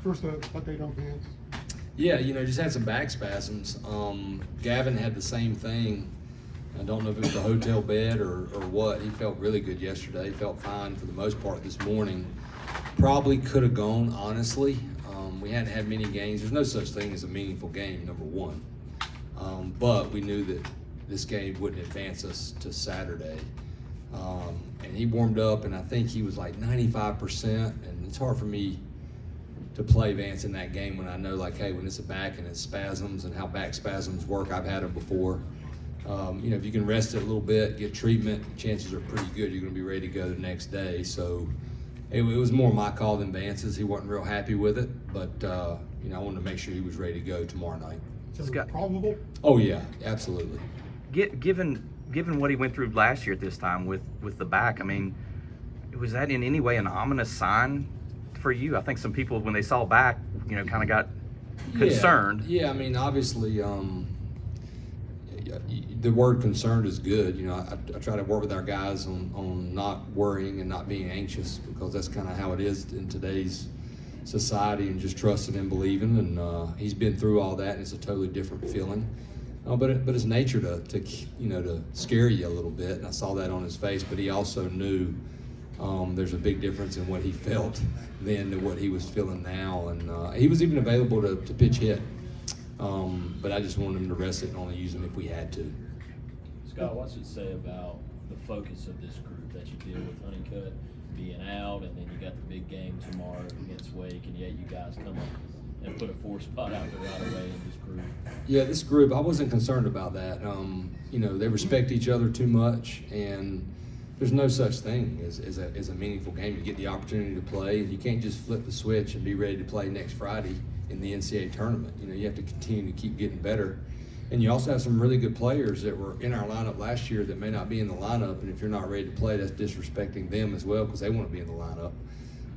First update on Vance. Yeah, just had some back spasms. Gavin had the same thing. I don't know if it was the hotel bed or what. He felt really good yesterday. He felt fine for the most part this morning. Probably could have gone, honestly. We hadn't had many games. There's no such thing as a meaningful game, number one. But we knew that this game wouldn't advance us to Saturday. And he warmed up, and I think he was like 95%. And it's hard for me to play Vance in that game when I know, like, hey, when it's a back and it's spasms and how back spasms work, I've had them before. If you can rest it a little bit, get treatment, chances are pretty good you're going to be ready to go the next day. So it was more my call than Vance's. He wasn't real happy with it, but I wanted to make sure he was ready to go tomorrow night. So probable? Oh yeah, absolutely. Given what he went through last year at this time with the back, I mean, was that in any way an ominous sign for you? I think some people, when they saw back, kind of got concerned. Yeah, I mean, obviously, the word concerned is good. I try to work with our guys on not worrying and not being anxious, because that's kind of how it is in today's society, and just trusting and believing. And he's been through all that, and it's a totally different feeling. But it's nature to scare you a little bit, and I saw that on his face. But he also knew there's a big difference in what he felt then to what he was feeling now, and he was even available to pitch hit. But I just wanted him to rest it and only use him if we had to. Scott, what's it say about the focus of this group that you deal with Honeycutt being out, and then you got the big game tomorrow against Wake, and yet you guys come up and put a 4 spot out there right away in this group? Yeah, this group, I wasn't concerned about that. They respect each other too much, and there's no such thing as a meaningful game. You get the opportunity to play, and you can't just flip the switch and be ready to play next Friday in the NCAA tournament. You have to continue to keep getting better. And you also have some really good players that were in our lineup last year that may not be in the lineup, and if you're not ready to play, that's disrespecting them as well, because they want to be in the lineup.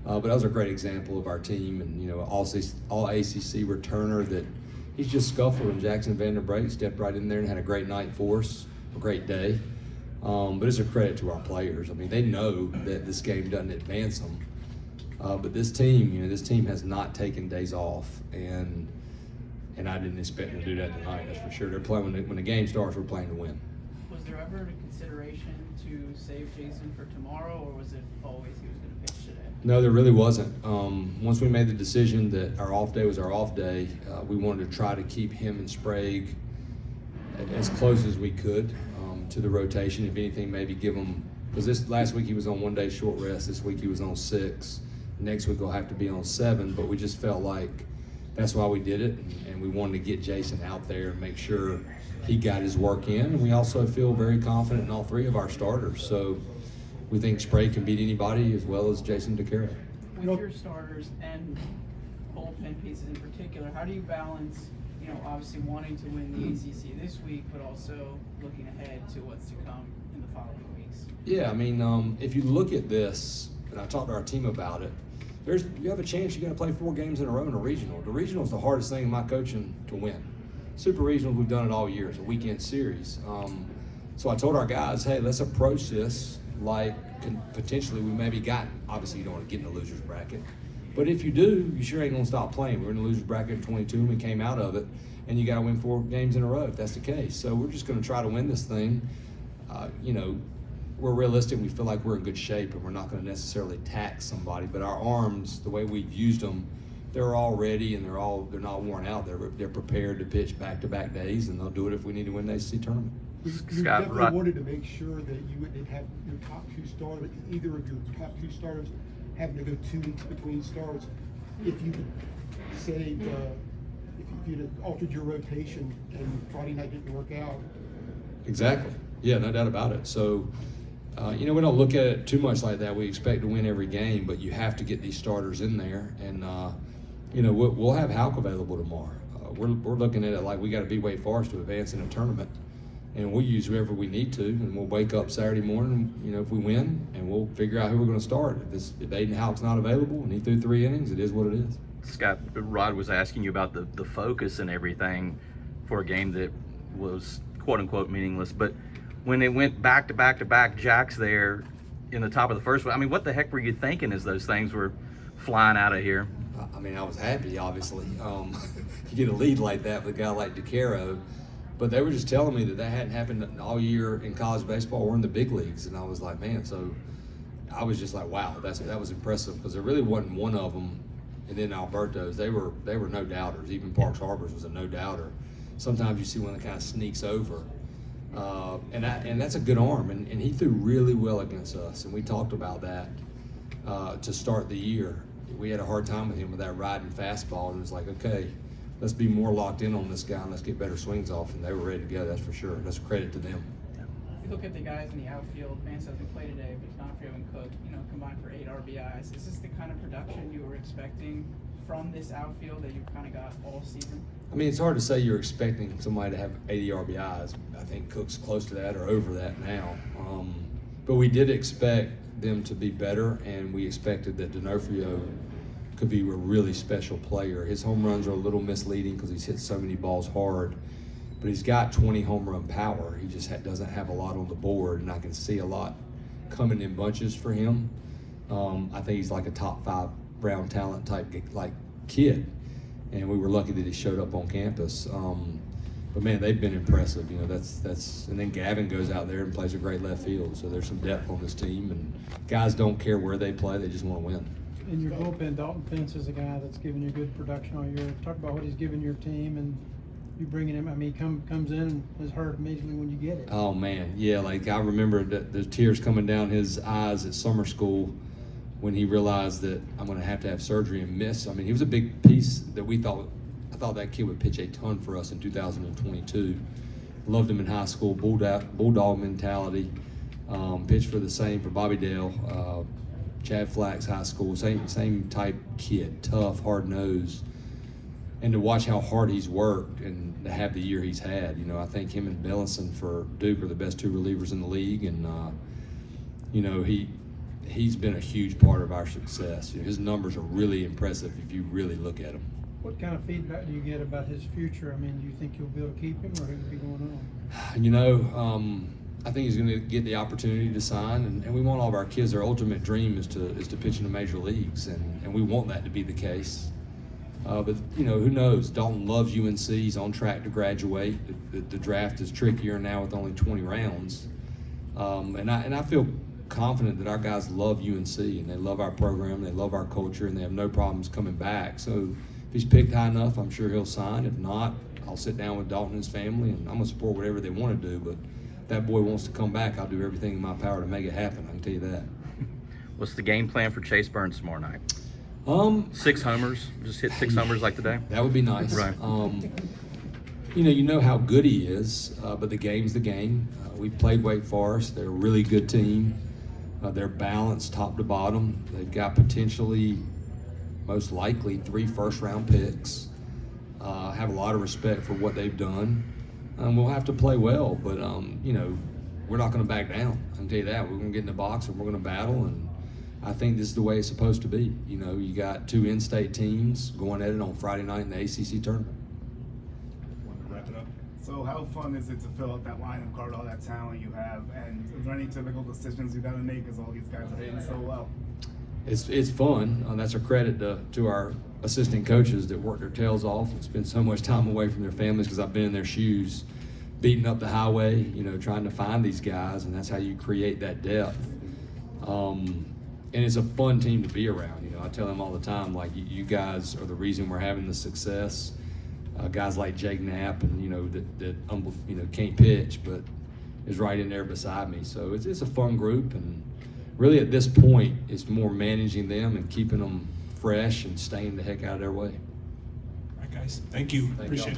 But that was a great example of our team, and all ACC returner that he's just scuffled, and Jackson Vanderbrake stepped right in there and had a great night for us, a great day. But it's a credit to our players. I mean, they know that this game doesn't advance them. But this team has not taken days off, and I didn't expect them to do that tonight. That's for sure. They're playing when the game starts. We're playing to win. Was there ever a consideration to save Jason for tomorrow, or was it always he was going to pitch today? No, there really wasn't. Once we made the decision that our off day was our off day, we wanted to try to keep him and Sprague as close as we could to the rotation. If anything, maybe give him, because this last week he was on 1 day short rest. This week he was on 6. Next week he'll have to be on 7. But we just felt like that's why we did it, and we wanted to get Jason out there and make sure he got his work in. And we also feel very confident in all 3 of our starters. So we think Sprague can beat anybody, as well as Jason DeCara. With your starters and bullpen pieces in particular, how do you balance, obviously wanting to win the ACC this week, but also looking ahead to what's to come in the following weeks? Yeah, I mean, if you look at this, and I talked to our team about it, you have a chance you're going to play 4 games in a row in a regional. The regional is the hardest thing in my coaching to win. Super regionals, we've done it all year. It's a weekend series. So I told our guys, hey, let's approach this like potentially we maybe got. Obviously, you don't want to get in the loser's bracket. But if you do, you sure ain't going to stop playing. We're in the loser's bracket at 22, and we came out of it, and you got to win 4 games in a row if that's the case. So we're just going to try to win this thing. We're realistic. We feel like we're in good shape, and we're not going to necessarily tax somebody. But our arms, the way we've used them, they're all ready, and they're not worn out. They're prepared to pitch back-to-back days, and they'll do it if we need to win the ACC tournament. You definitely wanted to make sure that you wouldn't have your top 2 starters, either of your top 2 starters having to go 2 weeks between starts. If you saved, if you'd have altered your rotation and Friday night didn't work out. Exactly. Yeah, no doubt about it. So, we don't look at it too much like that. We expect to win every game, but you have to get these starters in there. And, we'll have Houck available tomorrow. We're looking at it like we got to beat Wake Forest to advance in a tournament. And we'll use whoever we need to, and we'll wake up Saturday morning, if we win, and we'll figure out who we're going to start. If Aiden Houck's not available and he threw 3 innings, it is what it is. Scott, Rod was asking you about the focus and everything for a game that was quote-unquote meaningless. But when it went back-to-back jacks there in the top of the first one, I mean, what the heck were you thinking as those things were flying out of here? I mean, I was happy, obviously. You get a lead like that with a guy like DeCaro. But they were just telling me that hadn't happened all year in college baseball or in the big leagues. And I was like, man, so I was just like, wow, that was impressive, because there really wasn't one of them. And then Alberto's, they were no doubters. Even Parks Harbor's was a no doubter. Sometimes you see one that kind of sneaks over. And that's a good arm. And he threw really well against us. And we talked about that to start the year. We had a hard time with him with that riding fastball. And it was like, okay, let's be more locked in on this guy and let's get better swings off. And they were ready to go, that's for sure. That's a credit to them. You look at the guys in the outfield. Vance doesn't play today, but Donofrio and Cook, combined for 8 RBIs. Is this the kind of production you were expecting from this outfield that you kind of got all season? I mean, it's hard to say you're expecting somebody to have 80 RBIs. I think Cook's close to that or over that now. But we did expect them to be better, and we expected that Donofrio could be a really special player. His home runs are a little misleading because he's hit so many balls hard, but he's got 20 home run power. He just doesn't have a lot on the board, and I can see a lot coming in bunches for him. I think he's like a top 5 Brown talent type like kid, and we were lucky that he showed up on campus. But man, they've been impressive. That's and then Gavin goes out there and plays a great left field. So there's some depth on this team, and guys don't care where they play; they just want to win. In your bullpen, Dalton Pence is a guy that's given you good production all year. Talk about what he's given your team, and you bringing him. I mean, he comes in and is hurt immediately when you get it. Oh man, yeah. Like I remember the tears coming down his eyes at summer school when he realized that I'm going to have surgery and miss. I mean, he was a big piece that I thought that kid would pitch a ton for us in 2022. Loved him in high school, bulldog mentality. Pitched for the same for Bobby Dale. Chad Flax High School, same type kid, tough, hard nosed, and to watch how hard he's worked and to have the year he's had. I think him and Bellison for Duke are the best 2 relievers in the league, and he's been a huge part of our success. His numbers are really impressive if you really look at them. What kind of feedback do you get about his future? I mean, do you think you'll be able to keep him, or he'll be going on? I think he's going to get the opportunity to sign, and we want all of our kids. Their ultimate dream is to pitch in the major leagues, and we want that to be the case. But who knows? Dalton loves UNC. He's on track to graduate. The draft is trickier now with only 20 rounds, and I feel confident that our guys love UNC and they love our program, they love our culture, and they have no problems coming back. So if he's picked high enough, I'm sure he'll sign. If not, I'll sit down with Dalton and his family, and I'm going to support whatever they want to do. But if that boy wants to come back, I'll do everything in my power to make it happen. I can tell you that. What's the game plan for Chase Burns tomorrow night? 6 homers, just hit 6 homers like today? That would be nice. Right. You know how good he is, but the game's the game. We played Wake Forest. They're a really good team. They're balanced top to bottom. They've got potentially, most likely, 3 first-round picks. Have a lot of respect for what they've done. We'll have to play well, but we're not going to back down. I can tell you that. We're going to get in the box and we're going to battle, and I think this is the way it's supposed to be. You got 2 in-state teams going at it on Friday night in the ACC Tournament. Want to wrap it up? So how fun is it to fill out that lineup, guard all that talent you have, and is there any typical decisions you got to make as all these guys are hitting so well? It's fun. That's a credit to our assistant coaches that work their tails off and spend so much time away from their families, because I've been in their shoes, beating up the highway, trying to find these guys, and that's how you create that depth. And it's a fun team to be around. I tell them all the time, like, you guys are the reason we're having the success. Guys like Jake Knapp, and that can't pitch, but is right in there beside me. So it's a fun group, and really at this point, it's more managing them and keeping them fresh and staying the heck out of their way. All right, guys. Thank you. Thank Appreciate y'all. it.